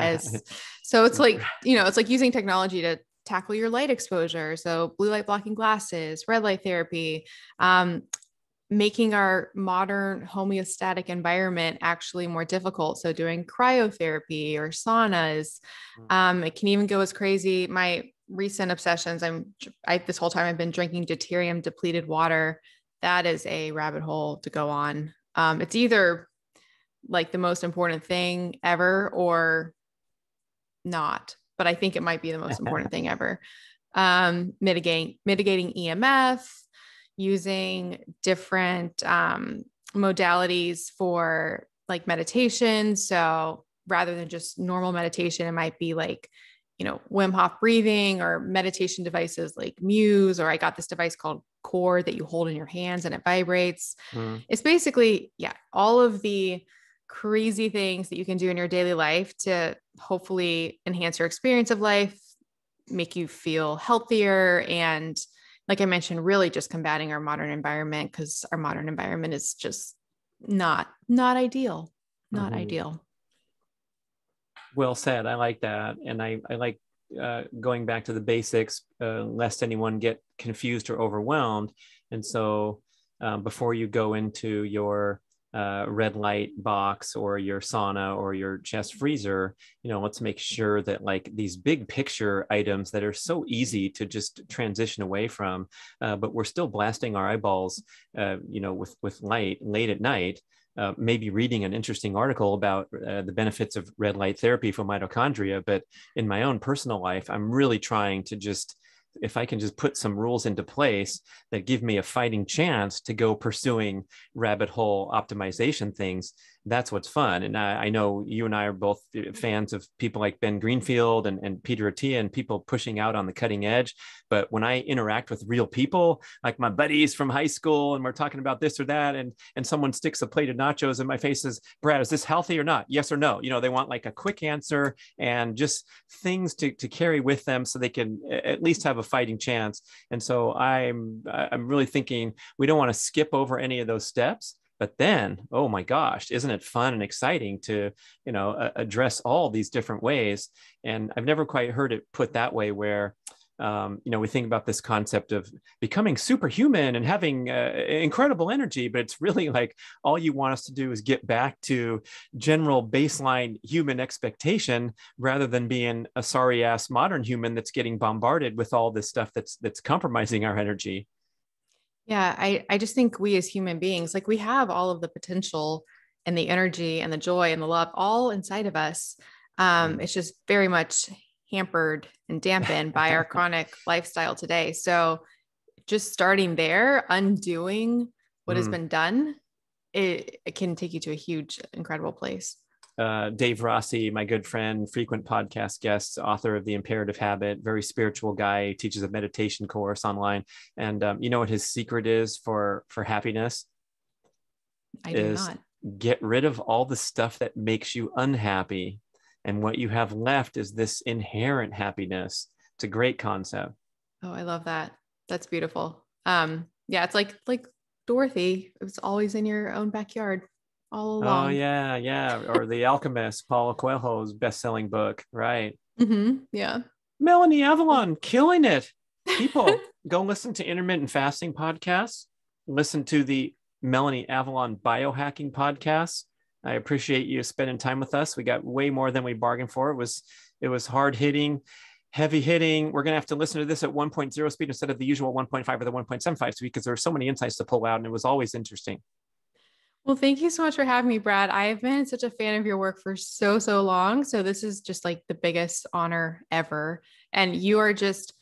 so it's like, it's like using technology to tackle your light exposure. So blue light blocking glasses, red light therapy, making our modern homeostatic environment actually more difficult. So doing cryotherapy or saunas, it can even go as crazy. My recent obsessions, this whole time I've been drinking deuterium depleted water. That is a rabbit hole to go on. It's either like the most important thing ever or not, but I think it might be the most important thing ever. Mitigating EMF, using different modalities for like meditation. So rather than just normal meditation, it might be like, Wim Hof breathing or meditation devices like Muse, or I got this device called Core that you hold in your hands and it vibrates. It's basically, all of the crazy things that you can do in your daily life to hopefully enhance your experience of life, make you feel healthier. And like I mentioned, really just combating our modern environment, because our modern environment is just not ideal, not ideal. Well said. I like that. And I like going back to the basics, lest anyone get confused or overwhelmed. And so before you go into your red light box or your sauna or your chest freezer, let's make sure that like these big picture items that are so easy to just transition away from, but we're still blasting our eyeballs, with light late at night. Maybe reading an interesting article about the benefits of red light therapy for mitochondria. But in my own personal life, I'm really trying to if I can just put some rules into place that give me a fighting chance to go pursuing rabbit hole optimization things, that's what's fun. And I know you and I are both fans of people like Ben Greenfield and Peter Attia and people pushing out on the cutting edge. But when I interact with real people, like my buddies from high school, and we're talking about this or that, and someone sticks a plate of nachos in my face, says, Brad, is this healthy or not? Yes or no? They want like a quick answer and just things to carry with them so they can at least have a fighting chance. And so I'm really thinking we don't want to skip over any of those steps. But then, oh my gosh, isn't it fun and exciting to, address all these different ways? And I've never quite heard it put that way where, we think about this concept of becoming superhuman and having incredible energy, but it's really like all you want us to do is get back to general baseline human expectation rather than being a sorry ass modern human that's getting bombarded with all this stuff that's compromising our energy. Yeah, I just think we as human beings, like we have all of the potential and the energy and the joy and the love all inside of us. It's just very much hampered and dampened by our chronic lifestyle today. So just starting there, undoing what has been done, it can take you to a huge, incredible place. Dave Rossi, my good friend, frequent podcast guest, author of The Imperative Habit, very spiritual guy, teaches a meditation course online. And you know what his secret is for happiness? I do not. Get rid of all the stuff that makes you unhappy. And what you have left is this inherent happiness. It's a great concept. Oh, I love that. That's beautiful. Yeah, it's like Dorothy. It was always in your own backyard. All along. Oh yeah. Or The Alchemist, Paulo Coelho's best-selling book, right? Yeah. Melanie Avalon, killing it. People, go listen to Intermittent Fasting podcasts. Listen to the Melanie Avalon Biohacking podcast. I appreciate you spending time with us. We got way more than we bargained for. It was hard hitting, heavy hitting. We're going to have to listen to this at 1.0 speed instead of the usual 1.5 or the 1.75 speed because there are so many insights to pull out, and it was always interesting. Well, thank you so much for having me, Brad. I've been such a fan of your work for so long. So this is just like the biggest honor ever. And you are just,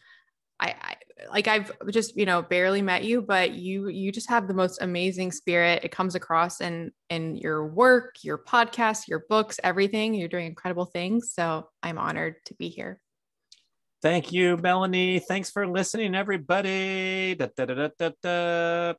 I've just, barely met you, but you just have the most amazing spirit. It comes across in your work, your podcast, your books, everything. You're doing incredible things. So I'm honored to be here. Thank you, Melanie. Thanks for listening, everybody. Da, da, da, da, da, da.